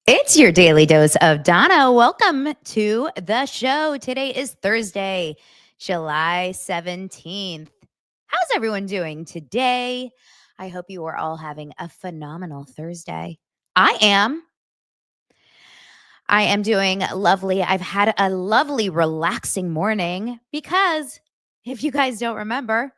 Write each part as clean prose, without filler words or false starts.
It's your daily dose of Donna. Welcome to the show. Today is Thursday, July 17th. How's everyone doing today? I hope you are all having a phenomenal Thursday. I am. I am doing lovely. I've had a lovely, relaxing morning because if you guys don't remember,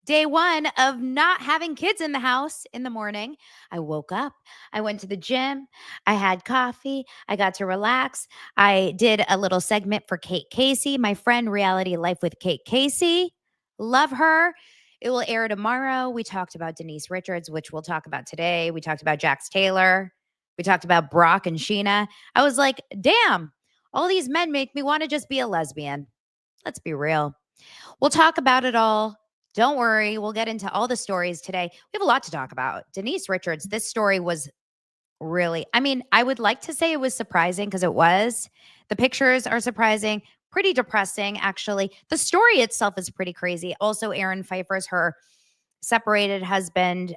day one of not having kids in the house in the morning, I woke up, I went to the gym, I had coffee, I got to relax. I did a little segment for Kate Casey, my friend Reality Life with Kate Casey. Love her. It will air tomorrow. We talked about Denise Richards, which we'll talk about today. We talked about Jax Taylor. We talked about Brock and Sheena. I was like, damn, all these men make me want to just be a lesbian. Let's be real. We'll talk about it all. Don't worry. We'll get into all the stories today. We have a lot to talk about. Denise Richards, this story was really, I would like to say it was surprising because it was. The pictures are surprising, pretty depressing, actually. The story itself is pretty crazy. Also, Aaron Pfeiffer's her separated husband,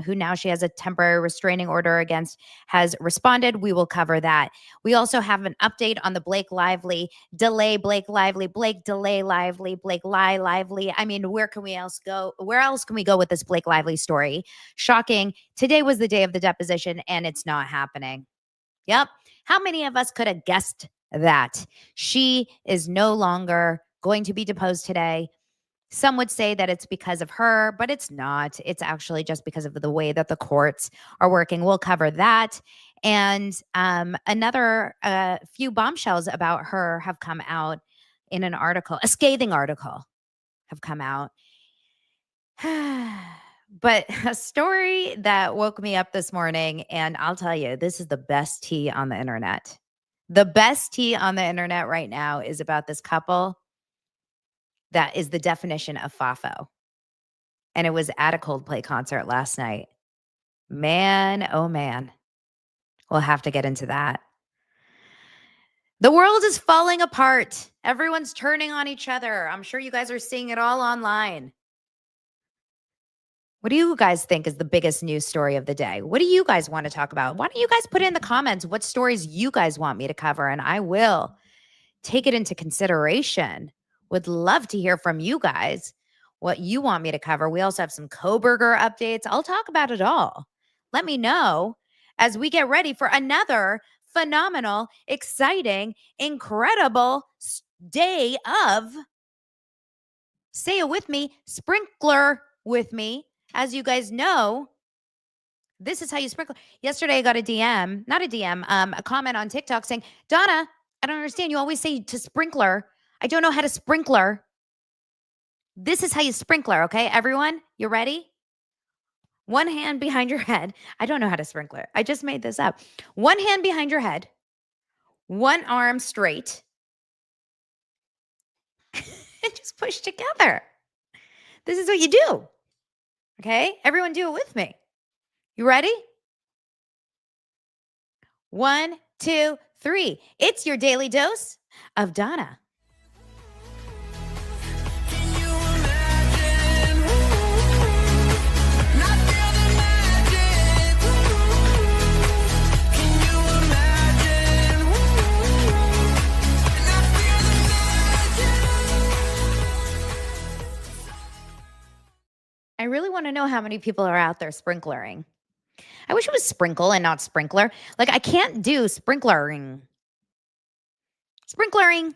who now she has a temporary restraining order against, has responded. We will cover that. We also have an update on the Blake Lively delay, Blake Lively, Blake delay Lively, Blake lie Lively. Where can we else go? Where else can we go with this Blake Lively story? Shocking. Today was the day of the deposition and it's not happening. Yep. How many of us could have guessed that? She is no longer going to be deposed today. Some would say that it's because of her, but it's not. It's actually just because of the way that the courts are working. We'll cover that. And another few bombshells about her have come out in an article, a scathing article have come out. But a story that woke me up this morning, and I'll tell you, this is the best tea on the internet. The best tea on the internet right now is about this couple that is the definition of FAFO. And it was at a Coldplay concert last night. Man, oh man. We'll have to get into that. The world is falling apart. Everyone's turning on each other. I'm sure you guys are seeing it all online. What do you guys think is the biggest news story of the day? What do you guys want to talk about? Why don't you guys put in the comments what stories you guys want me to cover, and I will take it into consideration. Would love to hear from you guys what you want me to cover. We also have some Kohberger updates. I'll talk about it all. Let me know as we get ready for another phenomenal, exciting, incredible day of, say it with me, sprinkler with me. As you guys know, this is how you sprinkle. Yesterday, I got a DM, not a DM, a comment on TikTok saying, Donna, I don't understand. You always say to sprinkler. I don't know how to sprinkler. This is how you sprinkler, okay? Everyone, you ready? One hand behind your head. I don't know how to sprinkler. I just made this up. One hand behind your head. One arm straight. And just push together. This is what you do. Okay? Everyone do it with me. You ready? 1, 2, 3. It's your daily dose of Donna. I really want to know how many people are out there sprinklering. I wish it was sprinkle and not sprinkler. Like, I can't do sprinklering. Sprinkling.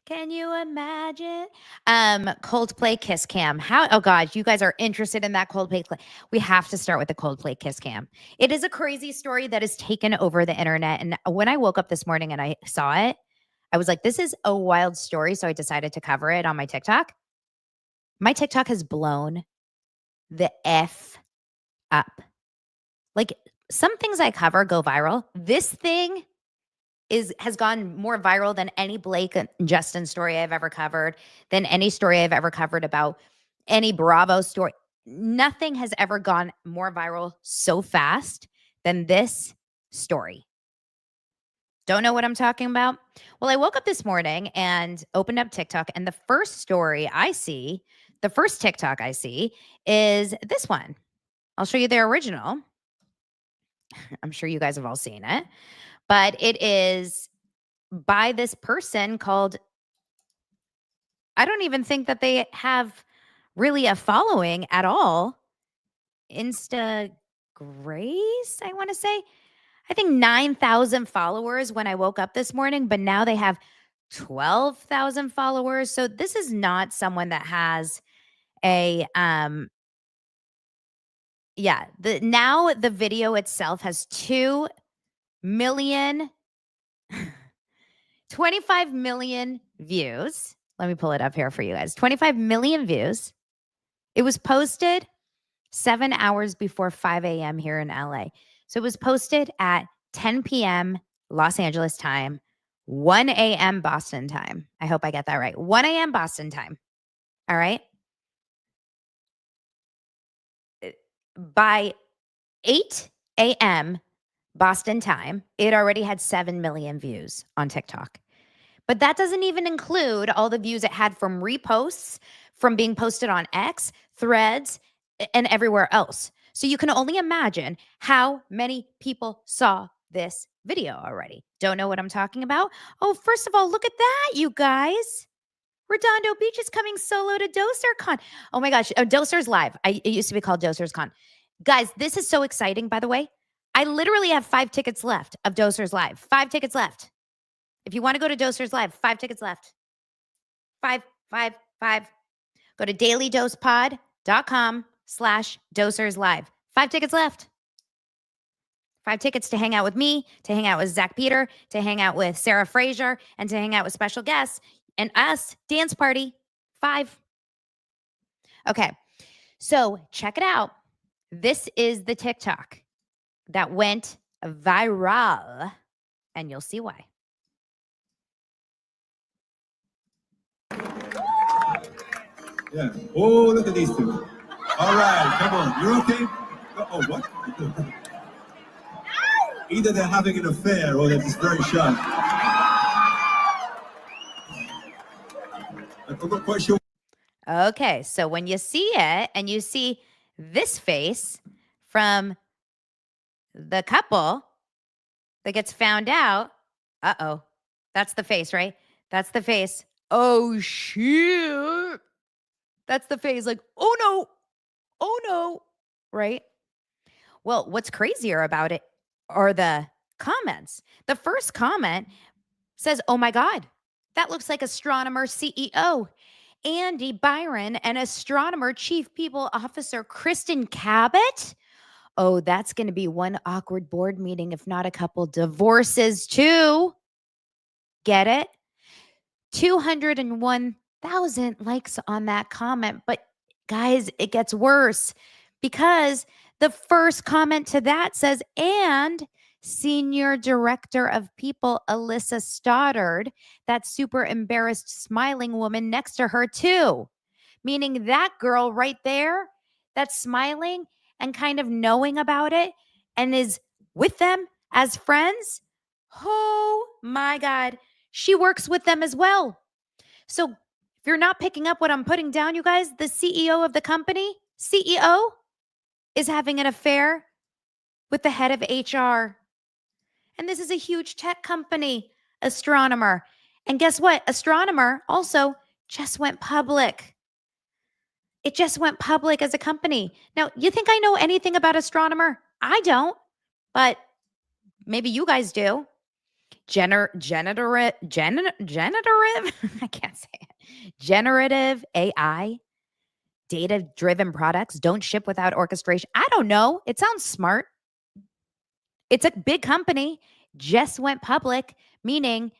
Can you imagine? Coldplay kiss cam. Oh God, you guys are interested in that Coldplay. We have to start with the Coldplay kiss cam. It is a crazy story that has taken over the internet. And when I woke up this morning and I saw it, I was like, this is a wild story. So I decided to cover it on my TikTok. My TikTok has blown the F up. Like, some things I cover go viral. This thing has gone more viral than any Blake and Justin story I've ever covered, than any story I've ever covered about any Bravo story. Nothing has ever gone more viral so fast than this story. Don't know what I'm talking about? Well, I woke up this morning and opened up TikTok, and the first story I see, the first TikTok I see is this one. I'll show you the original. I'm sure you guys have all seen it, but it is by this person called, I don't even think that they have really a following at all. Insta Grace, I want to say. I think 9,000 followers when I woke up this morning, but now they have 12,000 followers. So this is not someone that has a now the video itself has 2 million 25 million views. Let me pull it up here for you guys. 25 million views. It was posted 7 hours before 5 a.m. here in LA. So it was posted at 10 p.m. Los Angeles time, 1 a.m. Boston time. I hope I get that right. 1 a.m. Boston time. All right. By 8 a.m. Boston time, it already had 7 million views on TikTok. But that doesn't even include all the views it had from reposts, from being posted on X, Threads, and everywhere else. So you can only imagine how many people saw this video already. Don't know what I'm talking about? Oh, first of all, look at that, you guys. Redondo Beach is coming solo to DoserCon. Oh my gosh, Doser's Live. It used to be called Doser's Con. Guys, this is so exciting, by the way. I literally have 5 tickets left of Doser's Live. 5 tickets left. If you want to go to Doser's Live, 5 tickets left. 5, 5, 5. Go to dailydosepod.com/Dosers Live. 5 tickets left. 5 tickets to hang out with me, to hang out with Zach Peter, to hang out with Sarah Fraser, and to hang out with special guests and us, dance party. 5. Okay, so check it out. This is the TikTok that went viral, and you'll see why. Yeah. Oh, look at these two. All right, come on. You're okay? Oh, what? Either they're having an affair or they're just very shy. I'm not quite sure. Okay, so when you see it and you see this face from the couple that gets found out, uh-oh, that's the face, right? That's the face. Oh, shit. That's the face like, oh no, right? Well, what's crazier about it are the comments. The first comment says, oh my God, that looks like astronomer CEO Andy Byron and astronomer chief people officer Kristen Cabot. Oh, that's going to be one awkward board meeting, if not a couple divorces too. Get it? 201,000 likes on that comment. But guys, it gets worse because the first comment to that says, and Senior Director of People, Alyssa Stoddard, that super embarrassed smiling woman next to her too. Meaning that girl right there that's smiling and kind of knowing about it and is with them as friends. Oh my God. She works with them as well. So if you're not picking up what I'm putting down, you guys, the CEO of the company, CEO, is having an affair with the head of HR. And this is a huge tech company, Astronomer. And guess what? Astronomer also just went public. It just went public as a company. Now, you think I know anything about Astronomer? I don't, but maybe you guys do. Generative, I can't say it. Generative AI, data-driven products don't ship without orchestration. I don't know. It sounds smart. It's a big company, just went public, meaning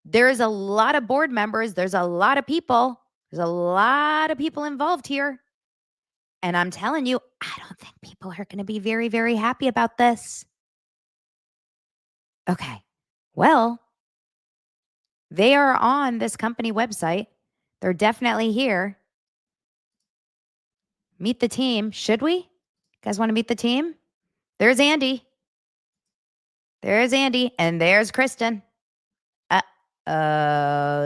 there's a lot of board members. There's a lot of people. There's a lot of people involved here. And I'm telling you, I don't think people are going to be very, very happy about this. Okay. Well, they are on this company website. They're definitely here. Meet the team. Should we? You guys want to meet the team? There's Andy. There's Andy. And there's Kristen.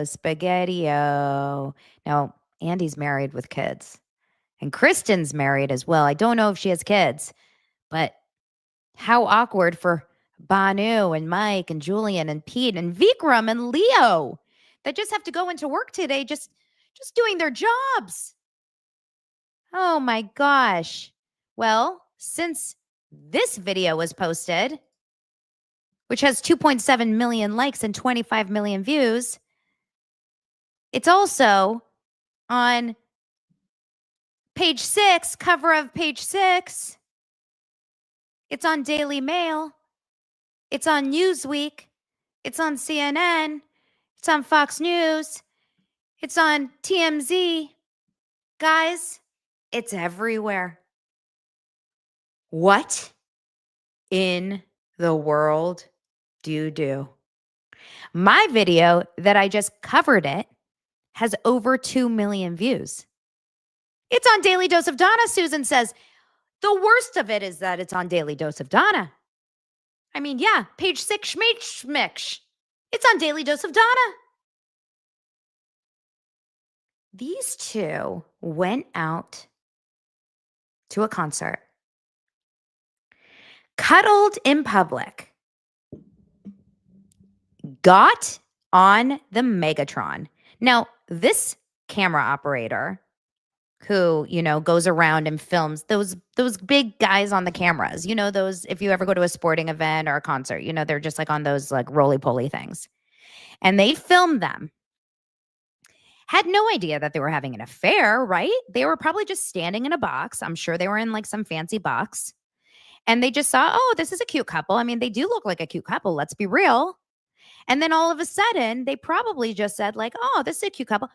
Spaghetti-o. Now, Andy's married with kids. And Kristen's married as well. I don't know if she has kids, but How awkward for Banu and Mike and Julian and Pete and Vikram and Leo that just have to go into work today just doing their jobs. Oh my gosh. Well, since this video was posted, which has 2.7 million likes and 25 million views, it's also on page 6, cover of page 6. It's on Daily Mail. It's on Newsweek. It's on CNN. It's on Fox News. It's on TMZ. Guys, it's everywhere. What in the world do you do? My video that I just covered it has over 2 million views. It's on Daily Dose of Donna, Susan says. The worst of it is that it's on Daily Dose of Donna. I mean, yeah, page 6, schmich. It's on Daily Dose of Donna. These two went out to a concert, cuddled in public, got on the Megatron. Now, this camera operator who, goes around and films those big guys on the cameras, those, if you ever go to a sporting event or a concert, they're just like on those like roly-poly things. And they filmed them. Had no idea that they were having an affair, right? They were probably just standing in a box. I'm sure they were in like some fancy box. And they just saw, oh, this is a cute couple. I mean, they do look like a cute couple. Let's be real. And then all of a sudden, they probably just said like, oh, this is a cute couple.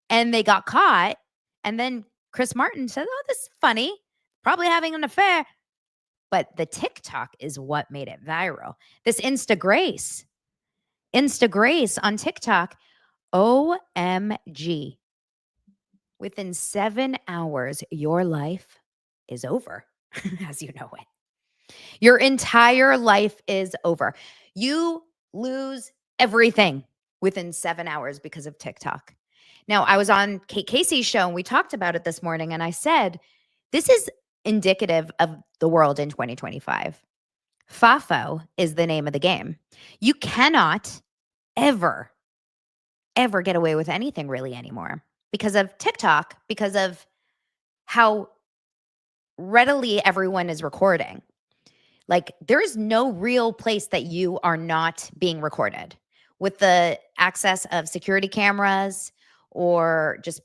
And they got caught. And then Chris Martin said, oh, this is funny. Probably having an affair. But the TikTok is what made it viral. This Insta Grace on TikTok, OMG. Within 7 hours, your life is over, as you know it. Your entire life is over. You lose everything within 7 hours because of TikTok. Now, I was on Kate Casey's show and we talked about it this morning, and I said, this is indicative of the world in 2025. FAFO is the name of the game. You cannot ever get away with anything really anymore because of TikTok, because of how readily everyone is recording. Like, there's no real place that you are not being recorded with the access of security cameras or just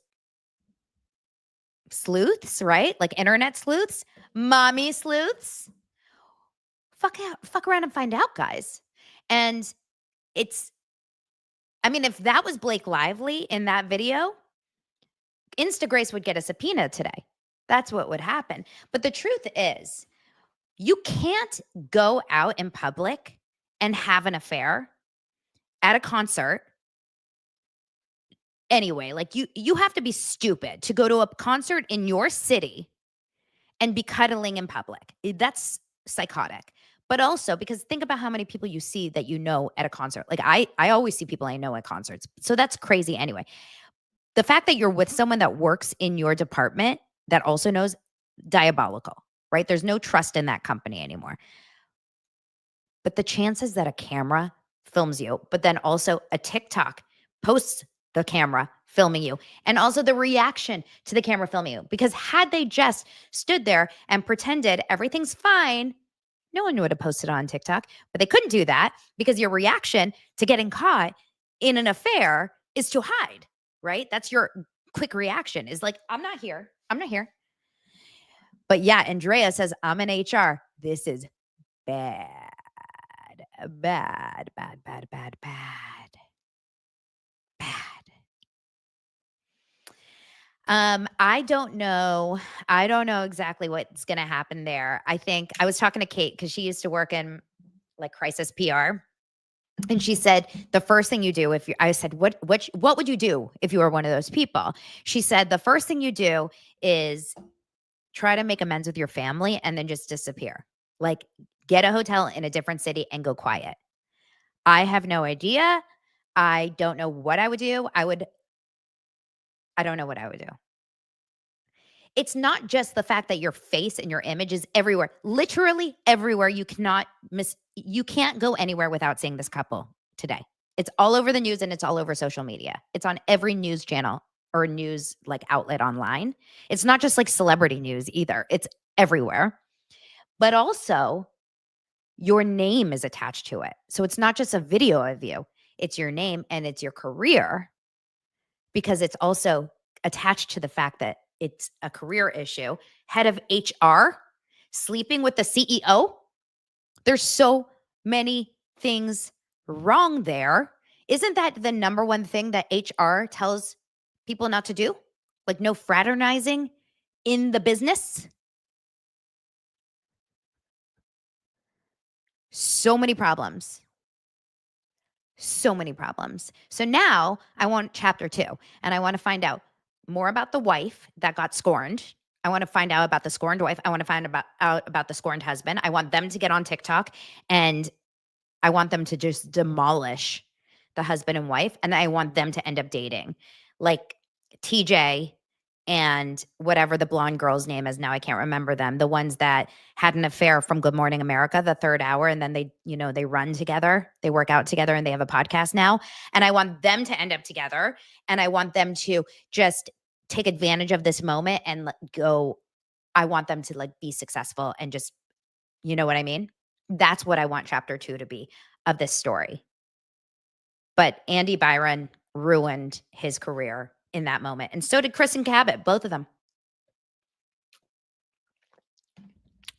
sleuths, right? Like internet sleuths, mommy sleuths. Fuck around and find out, guys. And if that was Blake Lively in that video, Instagrace would get a subpoena today. That's what would happen. But the truth is, you can't go out in public and have an affair at a concert. Anyway, like you have to be stupid to go to a concert in your city and be cuddling in public. That's psychotic. But also because think about how many people you see that you know at a concert. Like I always see people I know at concerts. So that's crazy anyway. The fact that you're with someone that works in your department that also knows, diabolical, right? There's no trust in that company anymore. But the chances that a camera films you, but then also a TikTok posts the camera filming you, and also the reaction to the camera filming you. Because had they just stood there and pretended everything's fine, no one would have posted on TikTok. But they couldn't do that because your reaction to getting caught in an affair is to hide, right? That's your quick reaction, is like, I'm not here. But yeah, Andrea says, I'm in HR. This is bad. I don't know exactly what's going to happen there. I think I was talking to Kate because she used to work in like crisis PR. And she said, the first thing you do I said, what would you do if you were one of those people? She said, the first thing you do is try to make amends with your family and then just disappear. Like, get a hotel in a different city and go quiet. I have no idea. I don't know what I would do. I don't know what I would do. it's not just the fact that your face and your image is everywhere, literally everywhere. You can't go anywhere without seeing this couple today. It's all over the news and it's all over social media. It's on every news channel or news like outlet online. It's not just like celebrity news either. It's everywhere. But also your name is attached to it. So it's not just a video of you. It's your name and it's your career, because it's also attached to the fact that it's a career issue. Head of HR sleeping with the CEO. There's so many things wrong there. Isn't that the number one thing that HR tells people not to do? Like no fraternizing in the business? So many problems. So many problems. So now I want chapter 2, and I want to find out more about the wife that got scorned. I want to find out about the scorned wife. I want to find out about the scorned husband. I want them to get on TikTok, and I want them to just demolish the husband and wife, and I want them to end up dating. Like TJ and whatever the blonde girl's name is now, I can't remember them. The ones that had an affair from Good Morning America, the third hour, and then they run together, they work out together, and they have a podcast now. And I want them to end up together, and I want them to just take advantage of this moment and go. I want them to like be successful and just, you know what I mean? That's what I want chapter 2 to be of this story. But Andy Byron ruined his career in that moment. And so did Chris and Cabot, both of them.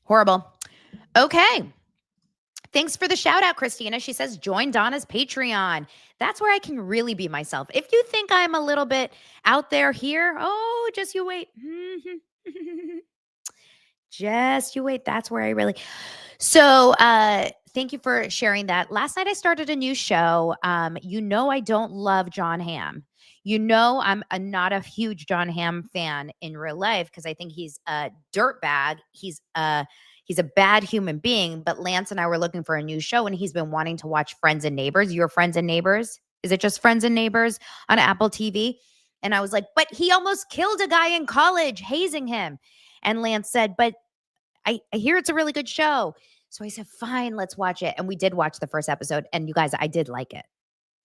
Horrible. Okay. Thanks for the shout out, Christina. She says, join Donna's Patreon. That's where I can really be myself. If you think I'm a little bit out there here, oh, just you wait. Just you wait. That's where I really. So thank you for sharing that. Last night I started a new show. I don't love John Hamm. I'm not a huge John Hamm fan in real life because I think he's a dirtbag. He's a bad human being. But Lance and I were looking for a new show, and he's been wanting to watch Friends and Neighbors. Your Friends and Neighbors? Is it just Friends and Neighbors on Apple TV? And I was like, but he almost killed a guy in college, hazing him. And Lance said, but I hear it's a really good show. So I said, fine, let's watch it. And we did watch the first episode. And you guys, I did like it.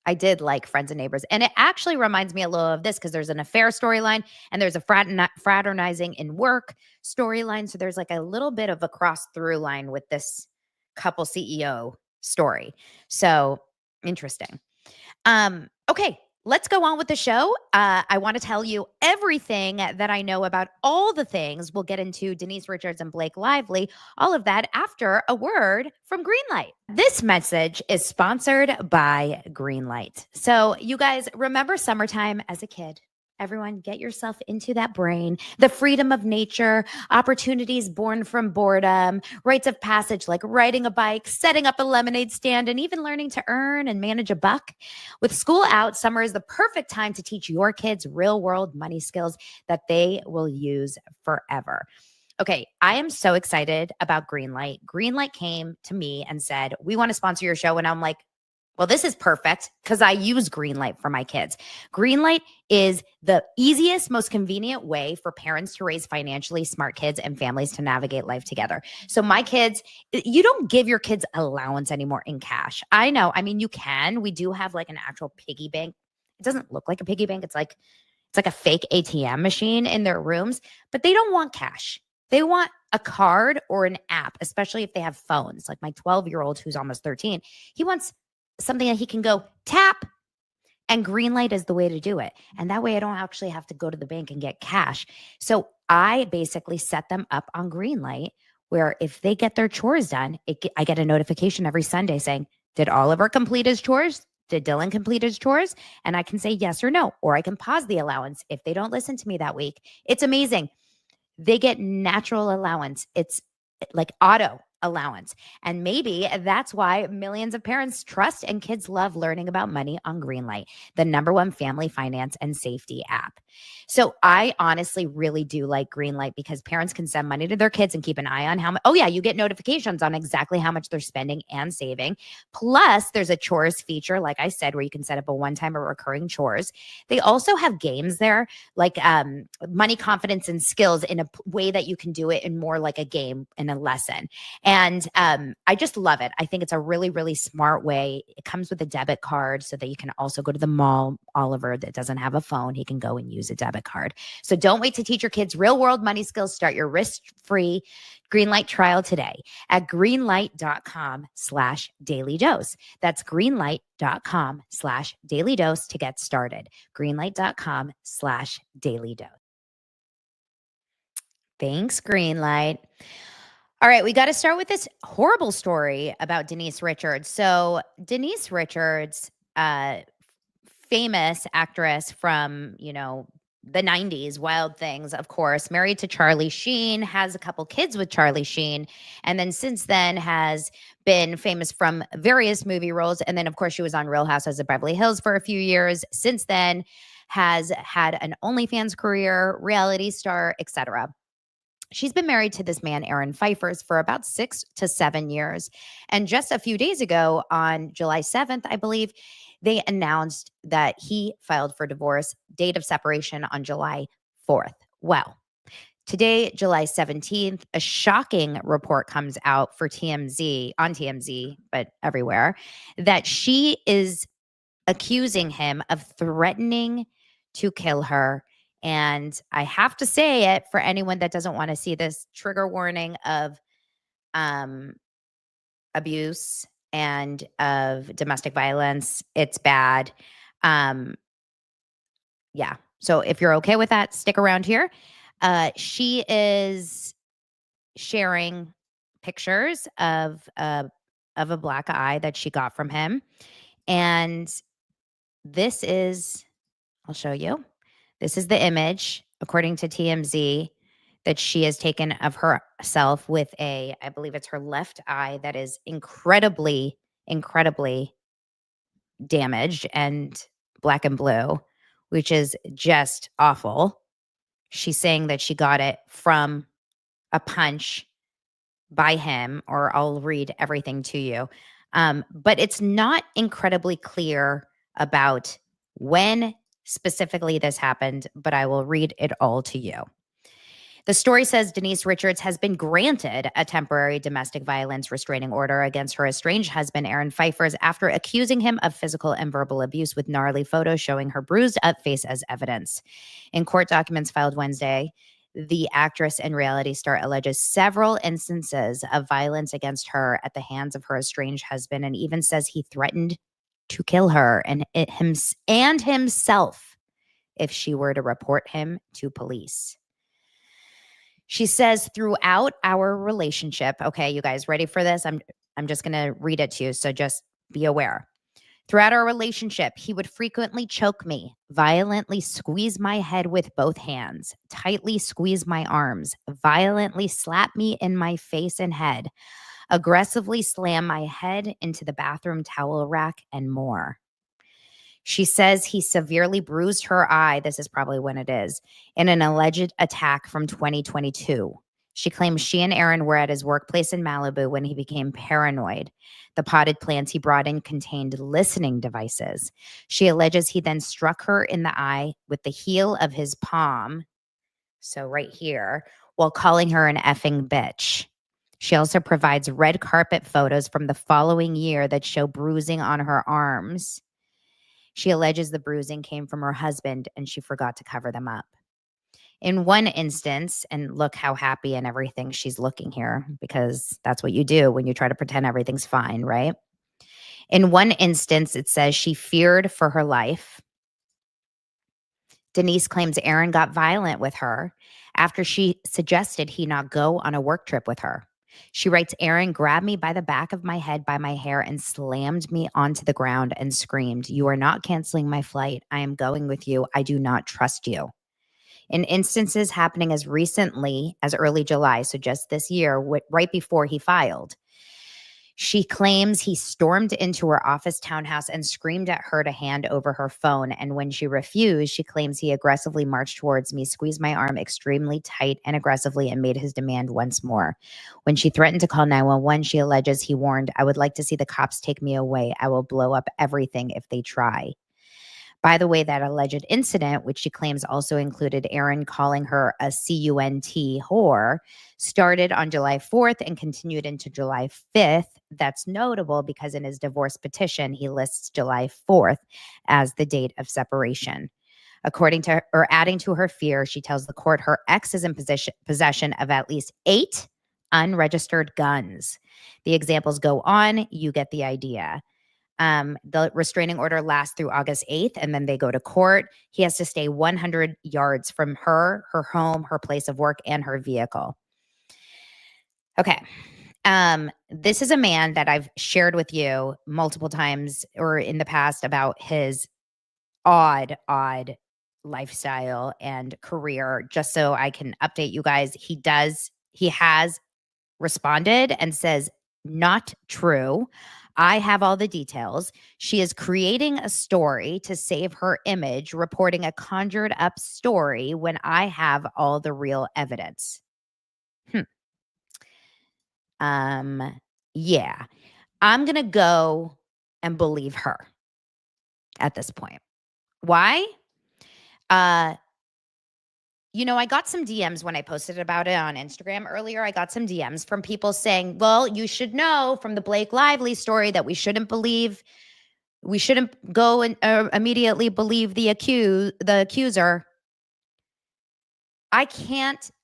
I did like Friends and Neighbors. And it actually reminds me a little of this because there's an affair storyline and there's a fraternizing in work storyline. So there's like a little bit of a cross through line with this couple CEO story. So interesting. Okay. Let's go on with the show. I want to tell you everything that I know about all the things. We'll get into Denise Richards and Blake Lively, all of that after a word from Greenlight. This message is sponsored by Greenlight. So you guys remember summertime as a kid? Everyone, get yourself into that brain. The freedom of nature, opportunities born from boredom, rites of passage like riding a bike, setting up a lemonade stand, and even learning to earn and manage a buck. With school out, summer is the perfect time to teach your kids real-world money skills that they will use forever. Okay, I am so excited about Greenlight. Greenlight came to me and said, we want to sponsor your show. And I'm like, well, this is perfect because I use Greenlight for my kids. Greenlight is the easiest, most convenient way for parents to raise financially smart kids and families to navigate life together. So my kids, you don't give your kids allowance anymore in cash. I know. I mean, you can. We do have like an actual piggy bank. It doesn't look like a piggy bank. It's like a fake ATM machine in their rooms, but they don't want cash. They want a card or an app, especially if they have phones. Like my 12-year-old who's almost 13, he wants something that he can go tap, and Greenlight is the way to do it. And that way I don't actually have to go to the bank and get cash. So I basically set them up on Greenlight where if they get their chores done, I get a notification every Sunday saying, did Oliver complete his chores? Did Dylan complete his chores? And I can say yes or no, or I can pause the allowance if they don't listen to me that week. It's amazing. They get natural allowance. It's like auto allowance. And maybe that's why millions of parents trust and kids love learning about money on Greenlight, the #1 family finance and safety app. So I honestly really do like Greenlight because parents can send money to their kids and keep an eye on how much. Oh yeah, you get notifications on exactly how much they're spending and saving. Plus, there's a chores feature, like I said, where you can set up a one-time or recurring chores. They also have games there, like money confidence and skills in a way that you can do it in more like a game and a lesson. And I just love it. I think it's a really, really smart way. It comes with a debit card so that you can also go to the mall. Oliver that doesn't have a phone, he can go and use a debit card. So don't wait to teach your kids real world money skills. Start your risk-free Greenlight trial today at greenlight.com/daily dose. That's greenlight.com/daily dose to get started. Greenlight.com/daily dose. Thanks, Greenlight. All right, we got to start with this horrible story about Denise Richards. So, Denise Richards, famous actress from, the 90s, Wild Things, of course, married to Charlie Sheen, has a couple kids with Charlie Sheen, and then since then has been famous from various movie roles. And then, of course, she was on Real Housewives of Beverly Hills for a few years. Since then, has had an OnlyFans career, reality star, etc. She's been married to this man, Aaron Pfeiffers, for about 6 to 7 years. And just a few days ago, on July 7th, I believe, they announced that he filed for divorce, date of separation on July 4th. Well, today, July 17th, a shocking report comes out for TMZ, on TMZ, but everywhere, that she is accusing him of threatening to kill her. And I have to say it for anyone that doesn't want to see this, trigger warning of abuse and of domestic violence. It's bad. Yeah. So if you're okay with that, stick around here. She is sharing pictures of a black eye that she got from him. And this is, I'll show you. This is the image, according to TMZ, that she has taken of herself with I believe it's her left eye that is incredibly, incredibly damaged and black and blue, which is just awful. She's saying that she got it from a punch by him, or I'll read everything to you. But it's not incredibly clear about when specifically this happened, but I will read it all to you. The story says Denise Richards has been granted a temporary domestic violence restraining order against her estranged husband, Aaron Pfeiffers, after accusing him of physical and verbal abuse with gnarly photos showing her bruised up face as evidence. In court documents filed Wednesday, the actress and reality star alleges several instances of violence against her at the hands of her estranged husband, and even says he threatened to kill her and himself if she were to report him to police. She says throughout our relationship, okay, you guys ready for this? I'm just going to read it to you, so just be aware. Throughout our relationship, he would frequently choke me, violently squeeze my head with both hands, tightly squeeze my arms, violently slap me in my face and head, aggressively slam my head into the bathroom towel rack, and more. She says he severely bruised her eye, this is probably when it is, in an alleged attack from 2022. She claims she and Aaron were at his workplace in Malibu when he became paranoid. The potted plants he brought in contained listening devices. She alleges he then struck her in the eye with the heel of his palm, so right here, while calling her an effing bitch. She also provides red carpet photos from the following year that show bruising on her arms. She alleges the bruising came from her husband and she forgot to cover them up. In one instance, and look how happy and everything she's looking here, because that's what you do when you try to pretend everything's fine, right? In one instance, it says she feared for her life. Denise claims Aaron got violent with her after she suggested he not go on a work trip with her. She writes, Aaron grabbed me by the back of my head by my hair and slammed me onto the ground and screamed, "You are not canceling my flight. I am going with you. I do not trust you." in instances happening as recently as early July, so just this year, right before he filed. She claims he stormed into her office townhouse and screamed at her to hand over her phone. And when she refused, she claims he aggressively marched towards me, squeezed my arm extremely tight and aggressively, and made his demand once more. When she threatened to call 911, she alleges he warned, "I would like to see the cops take me away. I will blow up everything if they try." By the way, that alleged incident, which she claims also included Aaron calling her a cunt whore, started on July 4th and continued into July 5th. That's notable because in his divorce petition, he lists July 4th as the date of separation. According to her, or adding to her fear, she tells the court her ex is in possession of at least 8 unregistered guns. The examples go on. You get the idea. The restraining order lasts through August 8th, and then they go to court. He has to stay 100 yards from her, her home, her place of work, and her vehicle. Okay. This is a man that I've shared with you multiple times or in the past about his odd lifestyle and career, just so I can update you guys. He has responded and says, "Not true. I have all the details. She is creating a story to save her image, reporting a conjured up story when I have all the real evidence." Yeah. I'm going to go and believe her at this point. Why? I got some DMs when I posted about it on Instagram earlier. I got some DMs from people saying, "Well, you should know from the Blake Lively story that we shouldn't go and immediately believe the accuser." I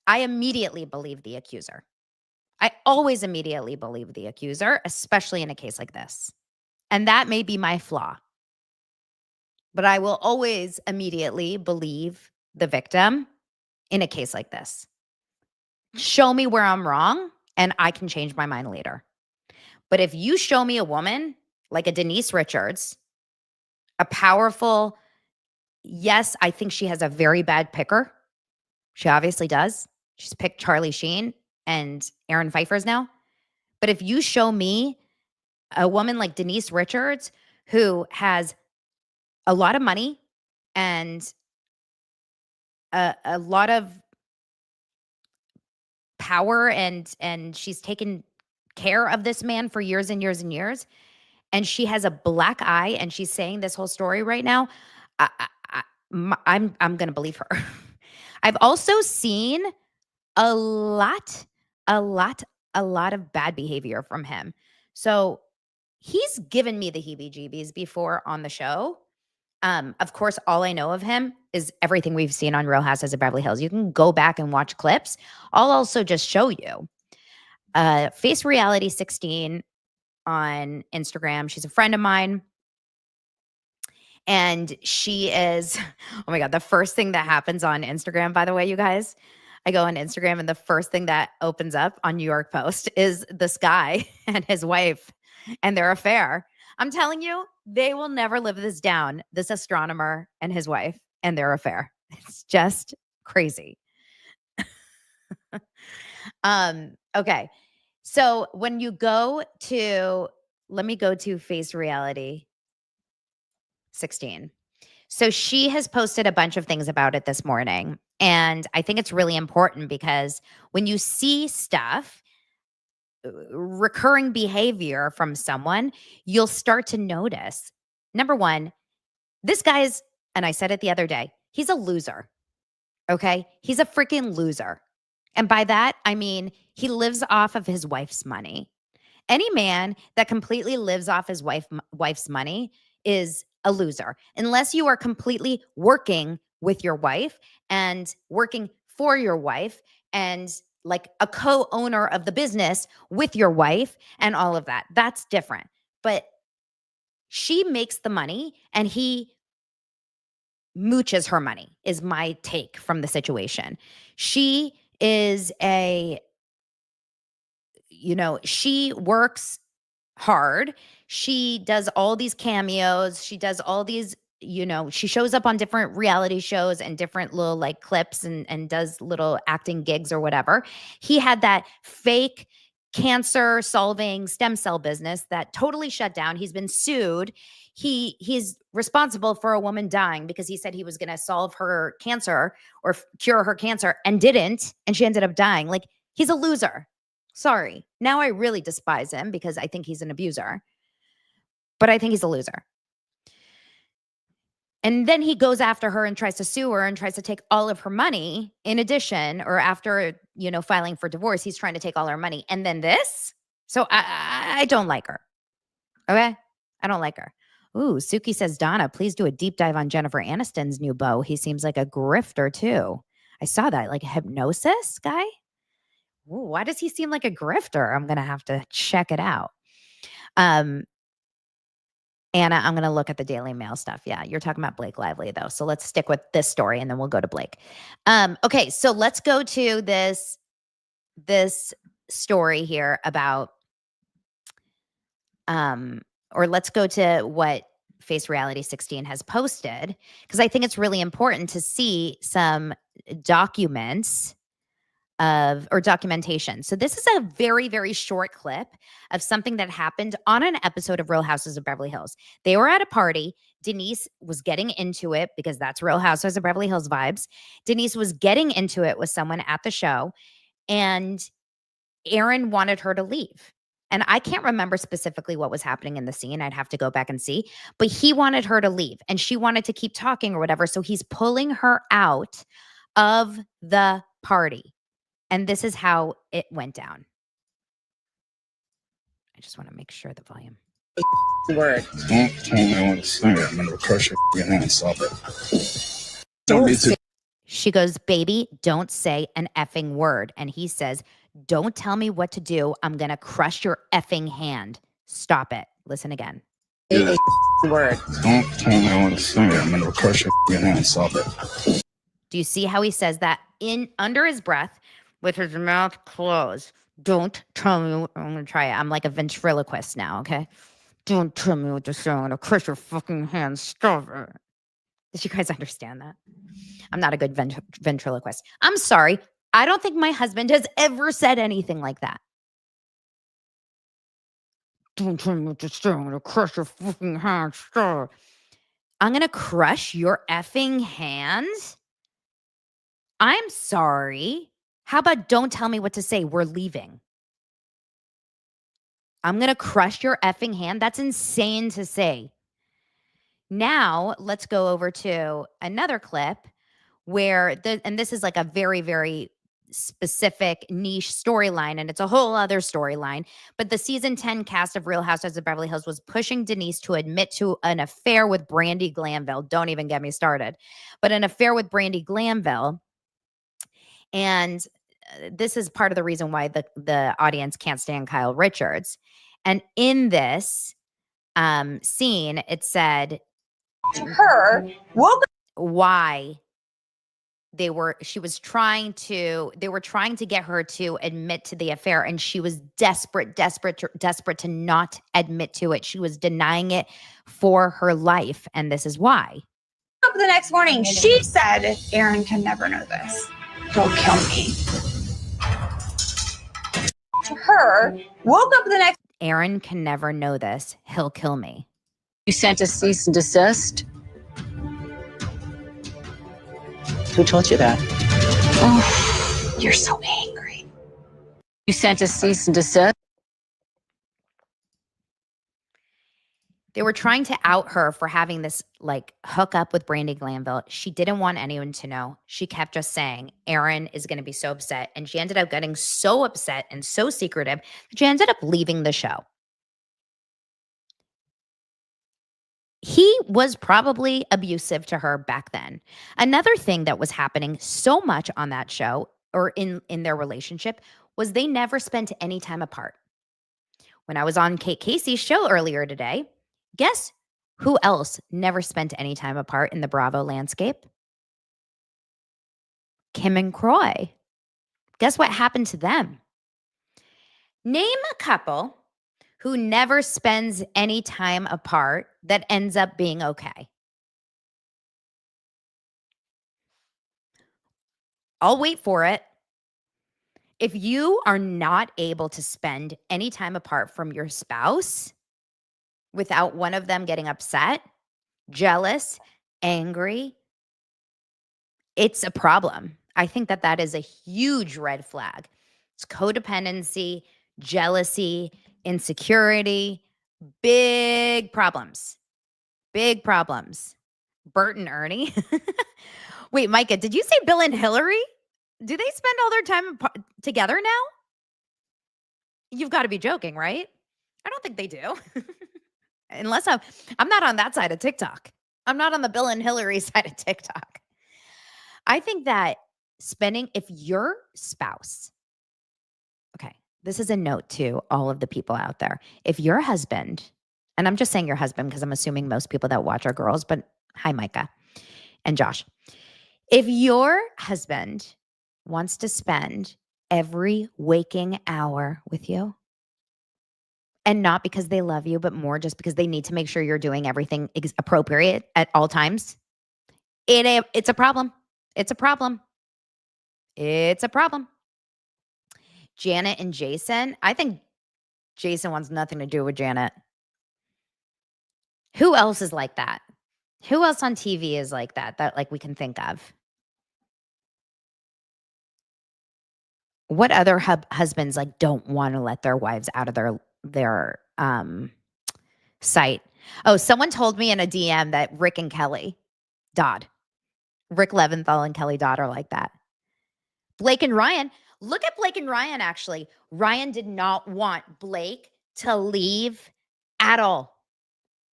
immediately believe the accuser. I always immediately believe the accuser, especially in a case like this. And that may be my flaw. But I will always immediately believe the victim in a case like this. Show me where I'm wrong, and I can change my mind later. But if you show me a woman like a Denise Richards, a powerful, yes, I think she has a very bad picker. She obviously does. She's picked Charlie Sheen and Aaron Pfeiffer's now. But if you show me a woman like Denise Richards, who has a lot of money and a lot of power, and she's taken care of this man for years and years and years, and she has a black eye, and she's saying this whole story right now, I'm gonna believe her. I've also seen a lot of bad behavior from him. So he's given me the heebie-jeebies before on the show. Of course, all I know of him is everything we've seen on Real Housewives of Beverly Hills. You can go back and watch clips. I'll also just show you. Face Reality 16 on Instagram. She's a friend of mine. And she is, oh my God, the first thing that happens on Instagram, by the way, you guys, I go on Instagram and the first thing that opens up on New York Post is this guy and his wife and their affair. I'm telling you, they will never live this down, this astronomer and his wife and their affair. It's just crazy. Okay. So when you go to, let me go to Face Reality 16. So she has posted a bunch of things about it this morning. And I think it's really important because when you see stuff, recurring behavior from someone, you'll start to notice. Number one, this guy's, and I said it the other day, he's a loser. Okay. He's a freaking loser. And by that, I mean, he lives off of his wife's money. Any man that completely lives off his wife's money is a loser, unless you are completely working with your wife and working for your wife and like a co-owner of the business with your wife and all of that. That's different. But she makes the money and he mooches her money, is my take from the situation. She is she works hard. She does all these cameos. She does all these she shows up on different reality shows and different little like clips and does little acting gigs or whatever. He had that fake cancer solving stem cell business that totally shut down. He's been sued. He's responsible for a woman dying because he said he was going to solve her cancer or cure her cancer and didn't, and she ended up dying. Like, he's a loser. Sorry. Now I really despise him because I think he's an abuser. But I think he's a loser. And then he goes after her and tries to sue her and tries to take all of her money in addition, or after, filing for divorce, he's trying to take all her money. And then this? So I don't like her. Okay? I don't like her. Ooh, Suki says, Donna, please do a deep dive on Jennifer Aniston's new beau. He seems like a grifter too. I saw that, like a hypnosis guy. Ooh, why does he seem like a grifter? I'm going to have to check it out. Anna, I'm going to look at the Daily Mail stuff. Yeah, you're talking about Blake Lively, though. So let's stick with this story, and then we'll go to Blake. Okay, so let's go to this story here about, or let's go to what Face Reality 16 has posted, because I think it's really important to see some documents or documentation. So this is a very, very short clip of something that happened on an episode of Real Houses of Beverly Hills. They were at a party. Denise was getting into it because that's Real Houses of Beverly Hills vibes. Denise was getting into it with someone at the show, and Aaron wanted her to leave. And I can't remember specifically what was happening in the scene. I'd have to go back and see. But he wanted her to leave, and she wanted to keep talking or whatever. So he's pulling her out of the party. And this is how it went down. I just want to make sure the volume. Word. Don't tell me what to say. I'm going to crush your hand and stop it. Don't need to. She goes, baby, don't say an effing word. And he says, don't tell me what to do. I'm going to crush your effing hand. Stop it. Listen again. Yeah. Word. Don't tell me what to say. I'm going to crush your hand and stop it. Do you see how he says that under his breath with his mouth closed? Don't tell me. I'm going to try it. I'm like a ventriloquist now, okay? Don't tell me what to say. I'm going to crush your fucking hand. Stop it. Did you guys understand that? I'm not a good ventriloquist. I'm sorry. I don't think my husband has ever said anything like that. Don't tell me what to say. I'm going to crush your fucking hand. Stop. I'm going to crush your effing hand? I'm sorry. How about don't tell me what to say? We're leaving. I'm going to crush your effing hand? That's insane to say. Now, let's go over to another clip where, and this is like a very, very specific niche storyline, and it's a whole other storyline, but the season 10 cast of Real Housewives of Beverly Hills was pushing Denise to admit to an affair with Brandi Glanville. Don't even get me started. But an affair with Brandi Glanville. And this is part of the reason why the audience can't stand Kyle Richards. And in this scene, it said her why they were trying to get her to admit to the affair, and she was desperate to not admit to it. She was denying it for her life, and this is why. Up the next morning, she said, Aaron can never know this. He'll kill me. Her woke up the next. Aaron can never know this. He'll kill me. You sent a cease and desist? Who told you that? Oh, you're so angry. You sent a cease and desist? They were trying to out her for having this like hook up with Brandi Glanville. She didn't want anyone to know. She kept just saying, Aaron is going to be so upset. And she ended up getting so upset and so secretive that she ended up leaving the show. He was probably abusive to her back then. Another thing that was happening so much on that show or in their relationship was they never spent any time apart. When I was on Kate Casey's show earlier today, guess who else never spent any time apart in the Bravo landscape? Kim and Croy. Guess what happened to them? Name a couple who never spends any time apart that ends up being okay. I'll wait for it. If you are not able to spend any time apart from your spouse without one of them getting upset, jealous, angry, it's a problem. I think that that is a huge red flag. It's codependency, jealousy, insecurity, big problems. Big problems. Bert and Ernie. Wait, Micah, did you say Bill and Hillary? Do they spend all their time together now? You've got to be joking, right? I don't think they do. Unless I'm not on that side of TikTok. I'm not on the Bill and Hillary side of TikTok. I think that if your spouse, okay, this is a note to all of the people out there. If your husband, and I'm just saying your husband because I'm assuming most people that watch are girls, but hi, Micah and Josh. If your husband wants to spend every waking hour with you, and not because they love you, but more just because they need to make sure you're doing everything appropriate at all times, it's a problem. It's a problem. It's a problem. Janet and Jason, I think Jason wants nothing to do with Janet. Who else is like that? Who else on TV is like that like we can think of? What other husbands like don't want to let their wives out of their sight? Oh, someone told me in a DM that Rick and Kelly Dodd, Rick Leventhal and Kelly Dodd are like that. Blake and Ryan, look at Blake and Ryan actually. Ryan did not want Blake to leave at all.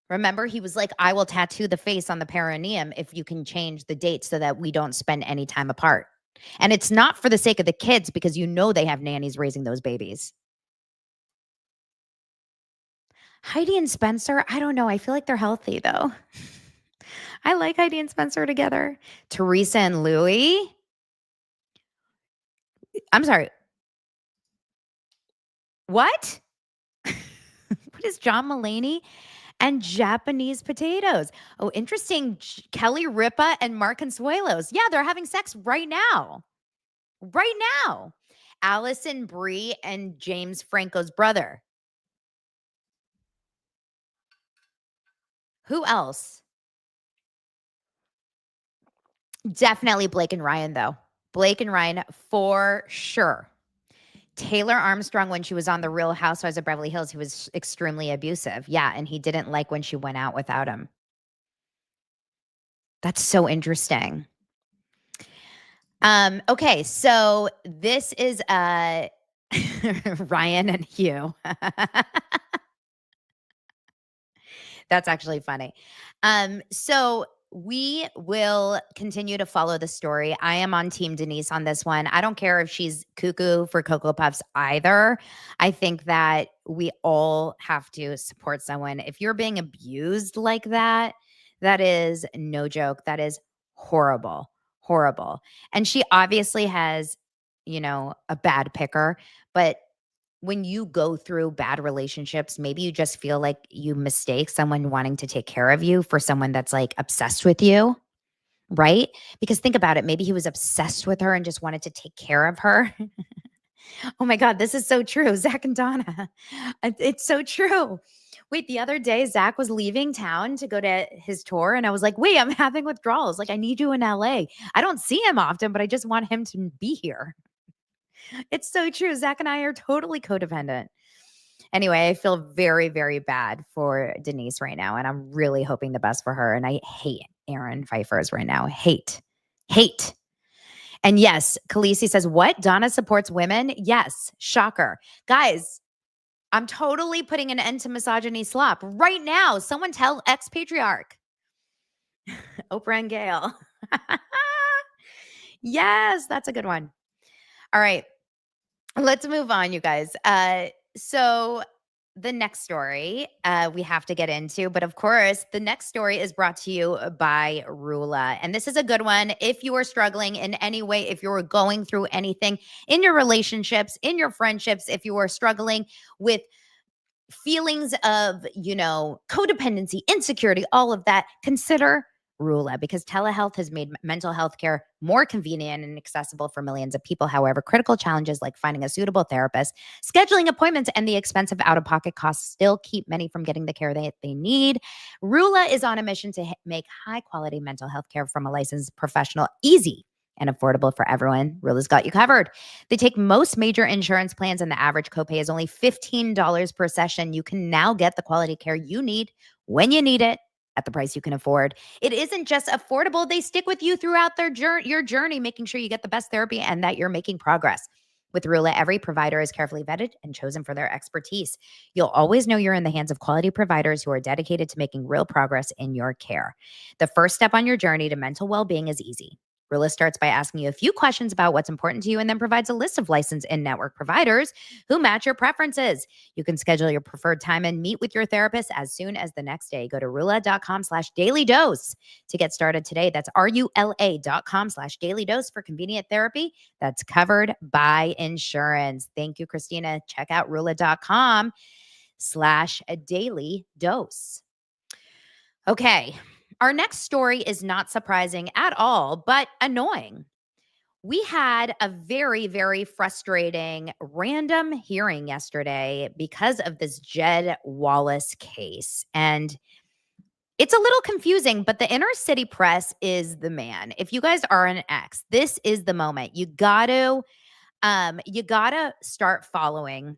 Remember, he was like, I will tattoo the face on the perineum if you can change the date so that we don't spend any time apart. And it's not for the sake of the kids because you know they have nannies raising those babies. Heidi and Spencer, I don't know. I feel like they're healthy though. I like Heidi and Spencer together. Teresa and Louie. I'm sorry. What? What is John Mulaney and Japanese potatoes? Oh, interesting. Kelly Ripa and Mark Consuelos. Yeah, they're having sex right now. Right now. Allison Brie and James Franco's brother. Who else? Definitely Blake and Ryan, though. Blake and Ryan for sure. Taylor Armstrong, when she was on The Real Housewives of Beverly Hills, he was extremely abusive. Yeah, and he didn't like when she went out without him. That's so interesting. Okay, so this is Ryan and Hugh. That's actually funny. So we will continue to follow the story. I am on Team Denise on this one. I don't care if she's cuckoo for Cocoa Puffs either. I think that we all have to support someone. If you're being abused like that, that is no joke. That is horrible, horrible. And she obviously has, a bad picker, but when you go through bad relationships, maybe you just feel like you mistake someone wanting to take care of you for someone that's like obsessed with you, right? Because think about it. Maybe he was obsessed with her and just wanted to take care of her. Oh my God, this is so true. Zach and Donna. It's so true. Wait, the other day, Zach was leaving town to go to his tour. And I was like, wait, I'm having withdrawals. Like, I need you in LA. I don't see him often, but I just want him to be here. It's so true. Zach and I are totally codependent. Anyway, I feel very, very bad for Denise right now. And I'm really hoping the best for her. And I hate Aaron Pfeiffer's right now. Hate. And yes, Khaleesi says, what? Donna supports women? Yes. Shocker. Guys, I'm totally putting an end to misogyny slop right now. Someone tell ex-patriarch. Oprah and Gail. Yes, that's a good one. All right. Let's move on, you guys. So the next story we have to get into, but of course, the next story is brought to you by Rula. And this is a good one. If you are struggling in any way, if you're going through anything in your relationships, in your friendships, if you are struggling with feelings of, codependency, insecurity, all of that, consider Rula, because telehealth has made mental health care more convenient and accessible for millions of people. However, critical challenges like finding a suitable therapist, scheduling appointments, and the expensive out-of-pocket costs still keep many from getting the care they need. Rula is on a mission to make high-quality mental health care from a licensed professional easy and affordable for everyone. Rula's got you covered. They take most major insurance plans, and the average copay is only $15 per session. You can now get the quality care you need when you need it at the price you can afford. It isn't just affordable. They stick with you throughout your journey, making sure you get the best therapy and that you're making progress. With Rula, every provider is carefully vetted and chosen for their expertise. You'll always know you're in the hands of quality providers who are dedicated to making real progress in your care. The first step on your journey to mental well-being is easy. Rula starts by asking you a few questions about what's important to you and then provides a list of licensed in-network providers who match your preferences. You can schedule your preferred time and meet with your therapist as soon as the next day. Go to rula.com/dailydose to get started today. That's RULA.com/dailydose for convenient therapy that's covered by insurance. Thank you, Christina. Check out rula.com/dailydose. Okay. Our next story is not surprising at all, but annoying. We had a very, very frustrating random hearing yesterday because of this Jed Wallace case. And it's a little confusing, but the inner city press is the man. If you guys are an ex, this is the moment. You gotta start following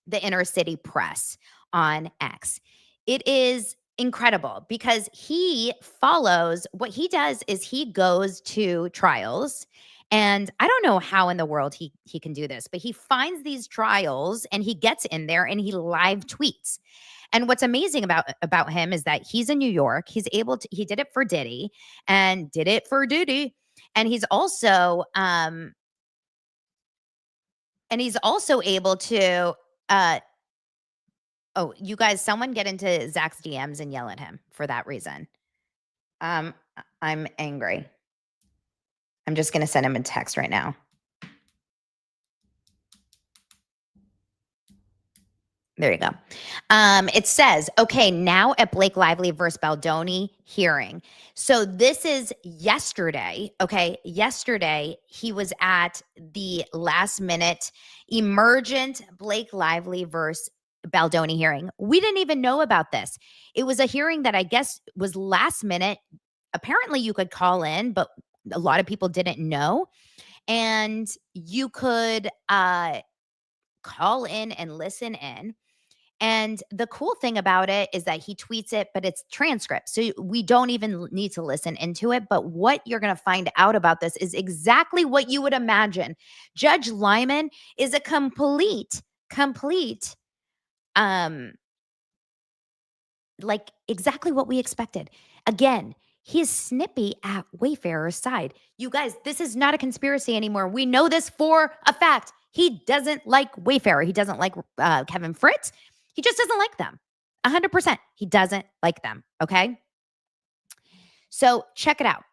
the inner city press on X. It is incredible because what he does is he goes to trials, and I don't know how in the world he can do this, but he finds these trials and he gets in there and he live tweets. And what's amazing about him is that he's in New York. He did it for Diddy and did it for Diddy. And he's also able to oh, you guys, someone get into Zach's DMs and yell at him for that reason. I'm angry. I'm just going to send him a text right now. There you go. It says, okay, now at Blake Lively versus Baldoni hearing. So this is yesterday. Okay. Yesterday, he was at the last minute emergent Blake Lively versus Baldoni hearing. We didn't even know about this. It was a hearing that I guess was last minute. Apparently you could call in, but a lot of people didn't know. And you could call in and listen in. And the cool thing about it is that he tweets it, but it's transcript. So we don't even need to listen into it. But what you're going to find out about this is exactly what you would imagine. Judge Lyman is a complete, like exactly what we expected. Again, he is snippy at Wayfarer's side. You guys, this is not a conspiracy anymore. We know this for a fact. He doesn't like Wayfarer. He doesn't like Kevin Fritz. He just doesn't like them. 100%. He doesn't like them. Okay. So check it out.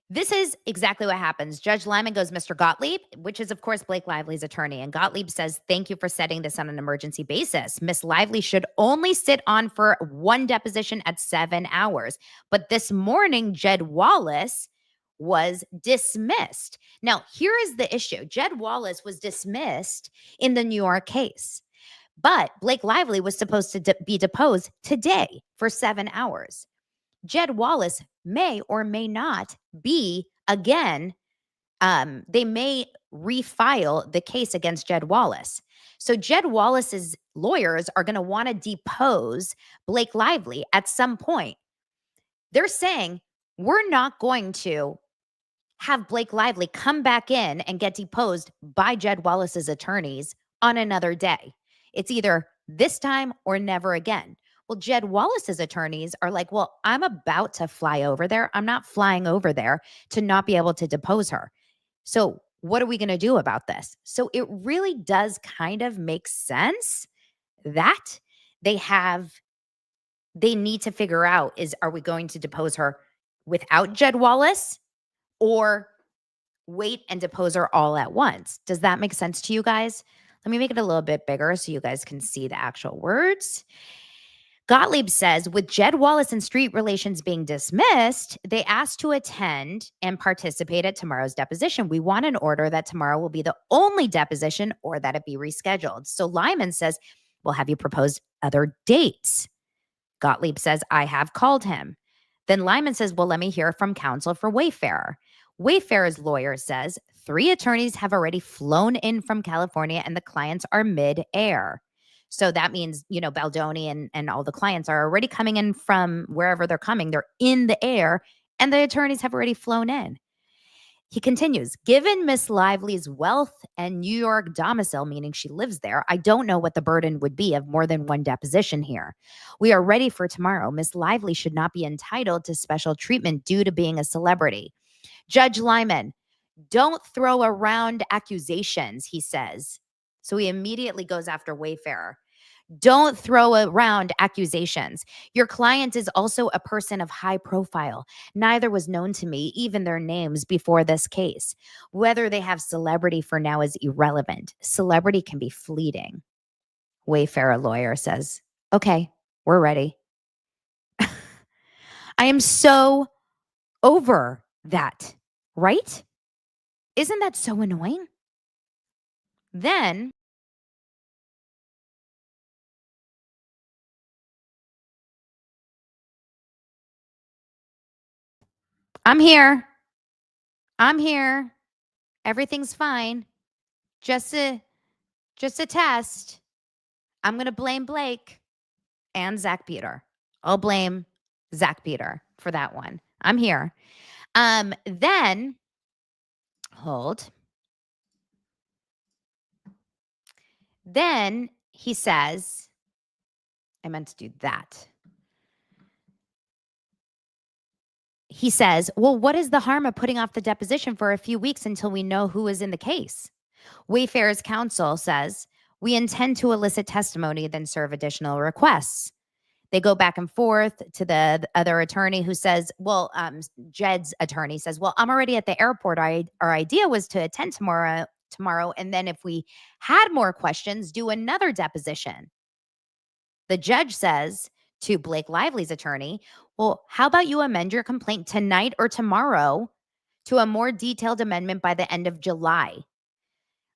This is exactly what happens. Judge Lyman goes, Mr. Gottlieb, which is, of course, Blake Lively's attorney. And Gottlieb says, thank you for setting this on an emergency basis. Miss Lively should only sit on for one deposition at 7 hours. But this morning, Jed Wallace was dismissed. Now, here is the issue. Jed Wallace was dismissed in the New York case. But Blake Lively was supposed to be deposed today for 7 hours. Jed Wallace may or may not be again. They may refile the case against Jed Wallace. So Jed Wallace's lawyers are going to want to depose Blake Lively at some point. They're saying, we're not going to have Blake Lively come back in and get deposed by Jed Wallace's attorneys on another day. It's either this time or never again. Well, Jed Wallace's attorneys are like, well, I'm about to fly over there. I'm not flying over there to not be able to depose her. So what are we going to do about this? So it really does kind of make sense that they need to figure out are we going to depose her without Jed Wallace or wait and depose her all at once? Does that make sense to you guys? Let me make it a little bit bigger so you guys can see the actual words. Gottlieb says, with Jed Wallace and street relations being dismissed, they asked to attend and participate at tomorrow's deposition. We want an order that tomorrow will be the only deposition or that it be rescheduled. So Lyman says, well, have you proposed other dates? Gottlieb says, I have called him. Then Lyman says, well, let me hear from counsel for Wayfarer. Wayfarer's lawyer says, 3 attorneys have already flown in from California and the clients are mid-air. So that means, Baldoni and all the clients are already coming in from wherever they're coming. They're in the air and the attorneys have already flown in. He continues, given Miss Lively's wealth and New York domicile, meaning she lives there, I don't know what the burden would be of more than one deposition here. We are ready for tomorrow. Miss Lively should not be entitled to special treatment due to being a celebrity. Judge Lyman, don't throw around accusations, he says. So he immediately goes after Wayfarer. Don't throw around accusations. Your client is also a person of high profile. Neither was known to me, even their names, before this case. Whether they have celebrity for now is irrelevant. Celebrity can be fleeting. Wayfarer lawyer says, okay, we're ready. I am so over that, right? Isn't that so annoying? Then I'm here. Everything's fine. Just a test. I'm going to blame Blake and Zach Peter. I'll blame Zach Peter for that one. I'm here. Then hold. Then he says, I meant to do that. He says, well, what is the harm of putting off the deposition for a few weeks until we know who is in the case? Wayfarer's counsel says, we intend to elicit testimony, then serve additional requests. They go back and forth to the other attorney who says, well, Jed's attorney says, well, I'm already at the airport. Our idea was to attend tomorrow. And then if we had more questions, do another deposition. The judge says to Blake Lively's attorney, well, how about you amend your complaint tonight or tomorrow to a more detailed amendment by the end of July?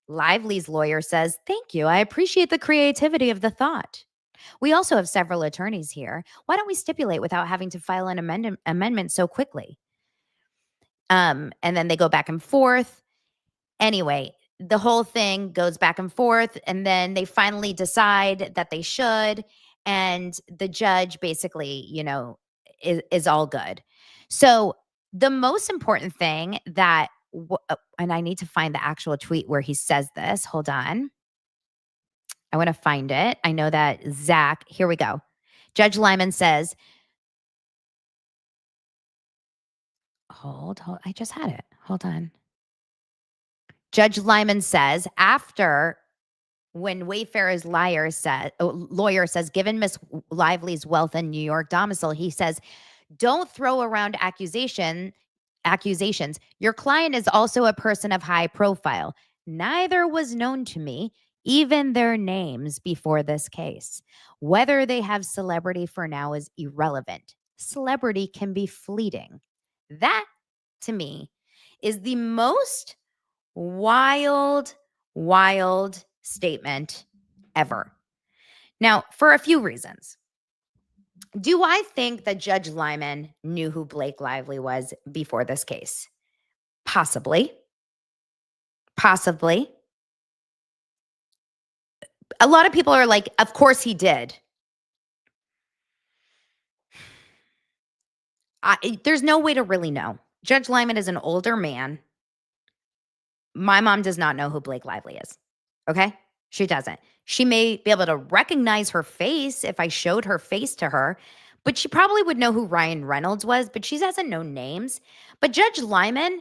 Lively's lawyer says, thank you. I appreciate the creativity of the thought. We also have several attorneys here. Why don't we stipulate without having to file an amendment so quickly? And then they go back and forth. Anyway, the whole thing goes back and forth, and then they finally decide that they should. And the judge basically, is all good. So the most important thing that, and I need to find the actual tweet where he says this. Hold on. I want to find it. I know that Zach, here we go. Judge Lyman says, hold, I just had it. Hold on. Judge Lyman says, after when Wayfarer's lawyer says, given Miss Lively's wealth and New York domicile, he says, don't throw around accusations. Your client is also a person of high profile. Neither was known to me, even their names, before this case. Whether they have celebrity for now is irrelevant. Celebrity can be fleeting. That, to me, is the most wild statement ever. Now, for a few reasons. Do I think that Judge Lyman knew who Blake Lively was before this case? Possibly. A lot of people are like, of course he did. There's no way to really know. Judge Lyman is an older man. My mom does not know who Blake Lively is. Okay? She doesn't. She may be able to recognize her face if I showed her face to her, but she probably would know who Ryan Reynolds was, but she doesn't know names. But Judge Lyman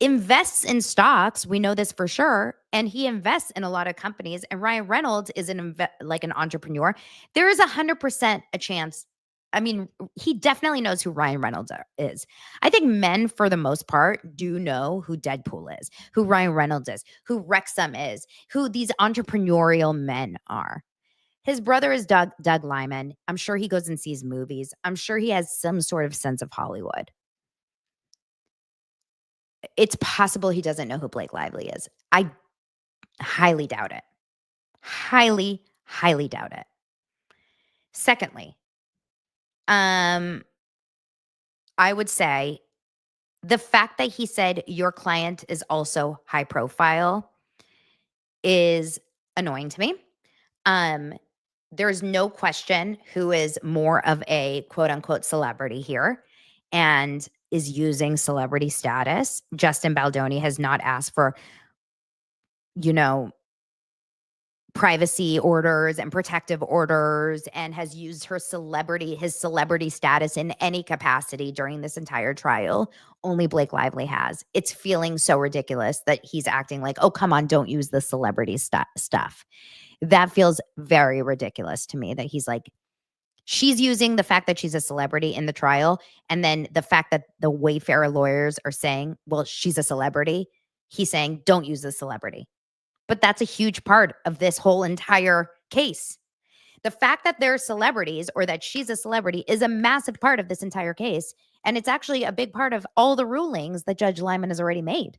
invests in stocks. We know this for sure. And he invests in a lot of companies. And Ryan Reynolds is an entrepreneur. There is 100% a chance. I mean, he definitely knows who Ryan Reynolds is. I think men, for the most part, do know who Deadpool is, who Ryan Reynolds is, who Wrexham is, who these entrepreneurial men are. His brother is Doug Lyman. I'm sure he goes and sees movies. I'm sure he has some sort of sense of Hollywood. It's possible he doesn't know who Blake Lively is. I highly doubt it. Highly, highly doubt it. Secondly, I would say the fact that he said your client is also high profile is annoying to me. There's no question who is more of a quote unquote celebrity here and is using celebrity status. Justin Baldoni has not asked for, privacy orders and protective orders and has used his celebrity status in any capacity during this entire trial. Only Blake Lively has. It's feeling so ridiculous that he's acting like, oh, come on, don't use the celebrity stuff. That feels very ridiculous to me that he's like, she's using the fact that she's a celebrity in the trial. And then the fact that the Wayfair lawyers are saying, well, she's a celebrity. He's saying, don't use the celebrity. But that's a huge part of this whole entire case. The fact that they're celebrities or that she's a celebrity is a massive part of this entire case. And it's actually a big part of all the rulings that Judge Lyman has already made.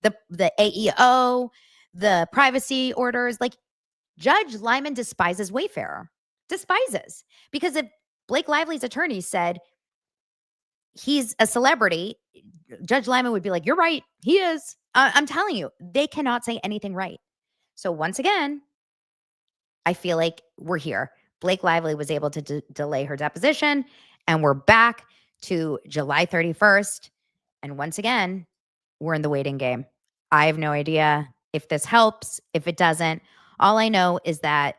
The AEO, the privacy orders, like Judge Lyman despises Wayfair. Despises. Because if Blake Lively's attorney said he's a celebrity, Judge Lyman would be like, you're right, he is. I'm telling you, they cannot say anything right. So once again, I feel like we're here. Blake Lively was able to delay her deposition, and we're back to July 31st. And once again, we're in the waiting game. I have no idea if this helps, if it doesn't. All I know is that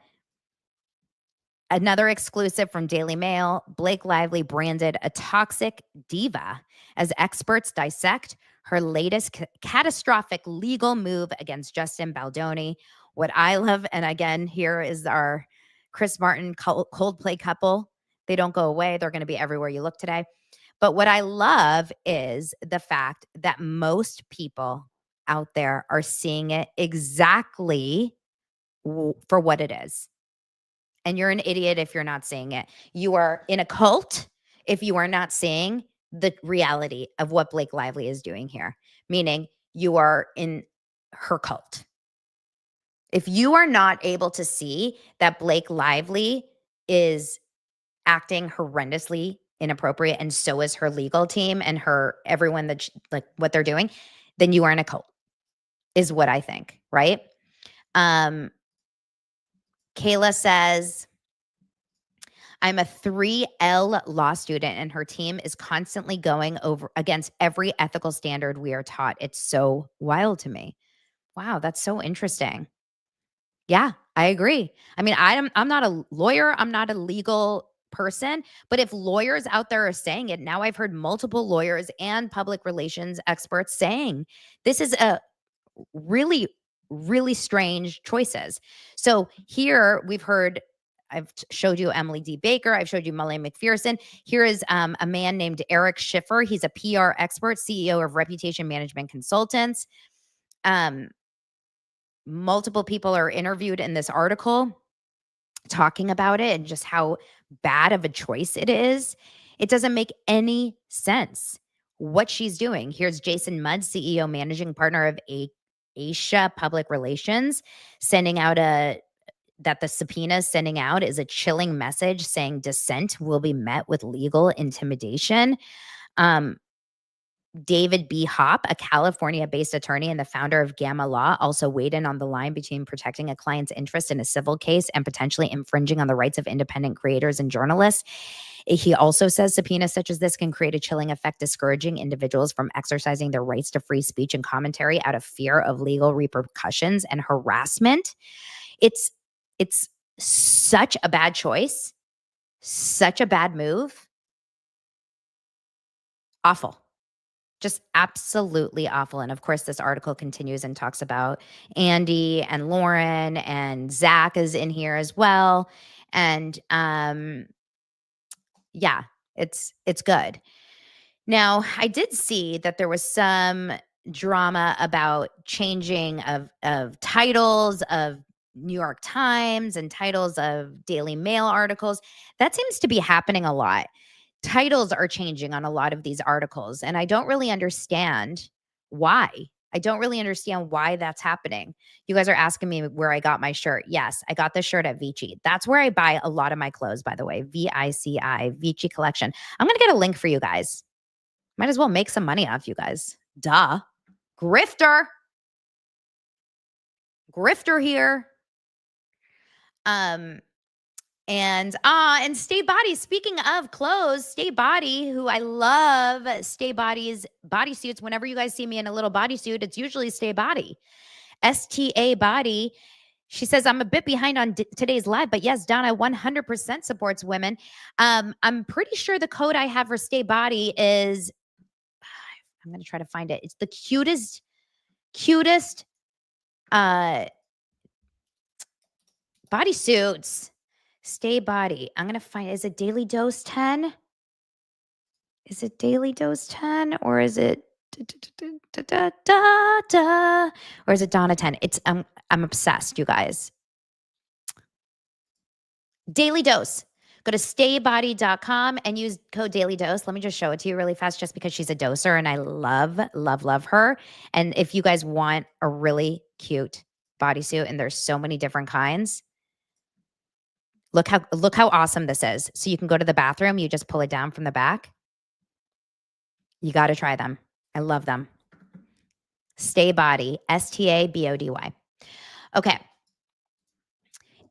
another exclusive from Daily Mail, Blake Lively branded a toxic diva as experts dissect her latest catastrophic legal move against Justin Baldoni. What I love, and again, here is our Chris Martin Coldplay couple. They don't go away. They're going to be everywhere you look today. But what I love is the fact that most people out there are seeing it exactly for what it is. And you're an idiot if you're not seeing it. You are in a cult if you are not seeing the reality of what Blake Lively is doing here, meaning you are in her cult. If you are not able to see that Blake Lively is acting horrendously inappropriate, and so is her legal team and everyone that like what they're doing, then you are in a cult, is what I think, right? Kayla says, I'm a 3L law student and her team is constantly going over against every ethical standard we are taught. It's so wild to me. Wow, that's so interesting. Yeah, I agree. I mean, I'm not a lawyer. I'm not a legal person, but if lawyers out there are saying it, now I've heard multiple lawyers and public relations experts saying this is a really, really strange choices. So here we've heard, I've showed you Emily D. Baker. I've showed you Molly McPherson. Here is a man named Eric Schiffer. He's a PR expert, CEO of Reputation Management Consultants. Multiple people are interviewed in this article talking about it and just how bad of a choice it is. It doesn't make any sense what she's doing. Here's Jason Mudd, CEO, managing partner of Asia Public Relations, sending out that the subpoena sending out is a chilling message saying dissent will be met with legal intimidation. David B. Hopp, a California-based attorney and the founder of Gamma Law, also weighed in on the line between protecting a client's interest in a civil case and potentially infringing on the rights of independent creators and journalists. He also says subpoenas such as this can create a chilling effect, discouraging individuals from exercising their rights to free speech and commentary out of fear of legal repercussions and harassment. It's such a bad choice, such a bad move. Awful. Just absolutely awful. And of course, this article continues and talks about Andy and Lauren, and Zach is in here as well. And yeah, it's good. Now, I did see that there was some drama about changing of titles of New York Times and titles of Daily Mail articles. That seems to be happening a lot. Titles are changing on a lot of these articles, and I don't really understand why. I don't really understand why that's happening. You guys are asking me where I got my shirt. Yes, I got this shirt at Vici. That's where I buy a lot of my clothes, by the way. VICI, Vici Collection. I'm going to get a link for you guys. Might as well make some money off you guys. Duh. Grifter. Grifter here. And Stay Body, speaking of clothes, Stay Body, who I love Stay Body's bodysuits. Whenever you guys see me in a little bodysuit, it's usually Stay Body. STA Body. She says, I'm a bit behind on today's live, but yes, Donna 100% supports women. I'm pretty sure the code I have for Stay Body is, I'm going to try to find it. It's the cutest bodysuits. Stay Body. I'm going to find, is it Daily Dose 10? Is it Daily Dose 10 or is it or is it Donna 10? It's I'm obsessed, you guys. Daily Dose. Go to staybody.com and use code Daily Dose. Let me just show it to you really fast just because she's a doser and I love her. And if you guys want a really cute bodysuit, and there's so many different kinds, look how awesome this is. So you can go to the bathroom, you just pull it down from the back. You got to try them. I love them. Stay Body, STABODY. Okay.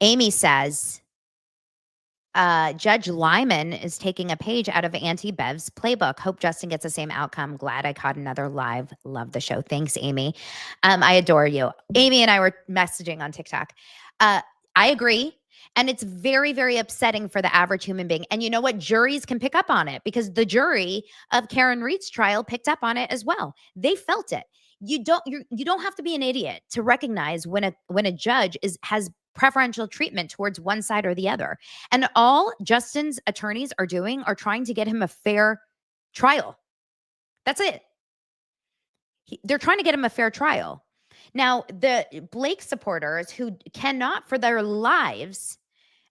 Amy says, Judge Lyman is taking a page out of Auntie Bev's playbook. Hope Justin gets the same outcome. Glad I caught another live. Love the show. Thanks, Amy. I adore you. Amy and I were messaging on TikTok. I agree. And it's very, very upsetting for the average human being. And you know what? Juries can pick up on it because the jury of Karen Reed's trial picked up on it as well. They felt it. You don't have to be an idiot to recognize when a judge has preferential treatment towards one side or the other. And all Justin's attorneys are doing are trying to get him a fair trial. That's it. They're trying to get him a fair trial. Now, the Blake supporters who cannot for their lives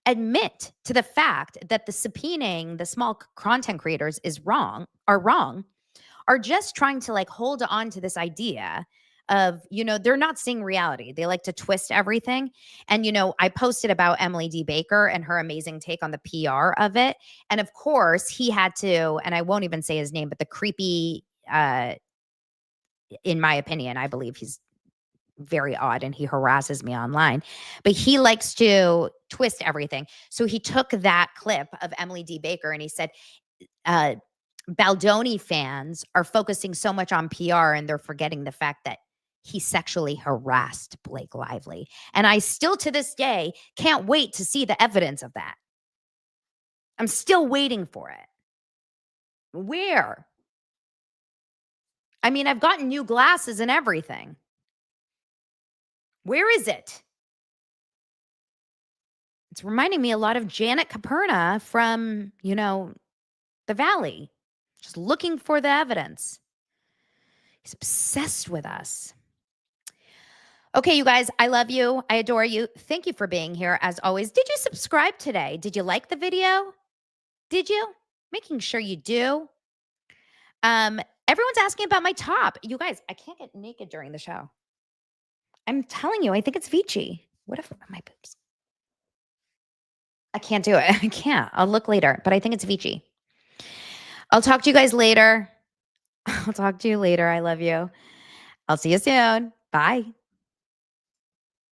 admit to the fact that the subpoenaing the small content creators are just trying to like hold on to this idea of, they're not seeing reality. They like to twist everything. And, I posted about Emily D. Baker and her amazing take on the PR of it. And of course he had to, and I won't even say his name, but the creepy, in my opinion, I believe he's very odd and he harasses me online, but he likes to twist everything. So he took that clip of Emily D. Baker and he said, Baldoni fans are focusing so much on PR and they're forgetting the fact that he sexually harassed Blake Lively. And I still to this day can't wait to see the evidence of that. I'm still waiting for it. Where? I mean, I've gotten new glasses and everything. Where is it? It's reminding me a lot of Janet Caperna from, the Valley. Just looking for the evidence. He's obsessed with us. Okay, you guys, I love you. I adore you. Thank you for being here as always. Did you subscribe today? Did you like the video? Did you? Making sure you do. Everyone's asking about my top. You guys, I can't get naked during the show. I'm telling you, I think it's Vici. What if my boobs? I can't do it. I can't. I'll look later, but I think it's Vici. I'll talk to you guys later. I love you. I'll see you soon. Bye.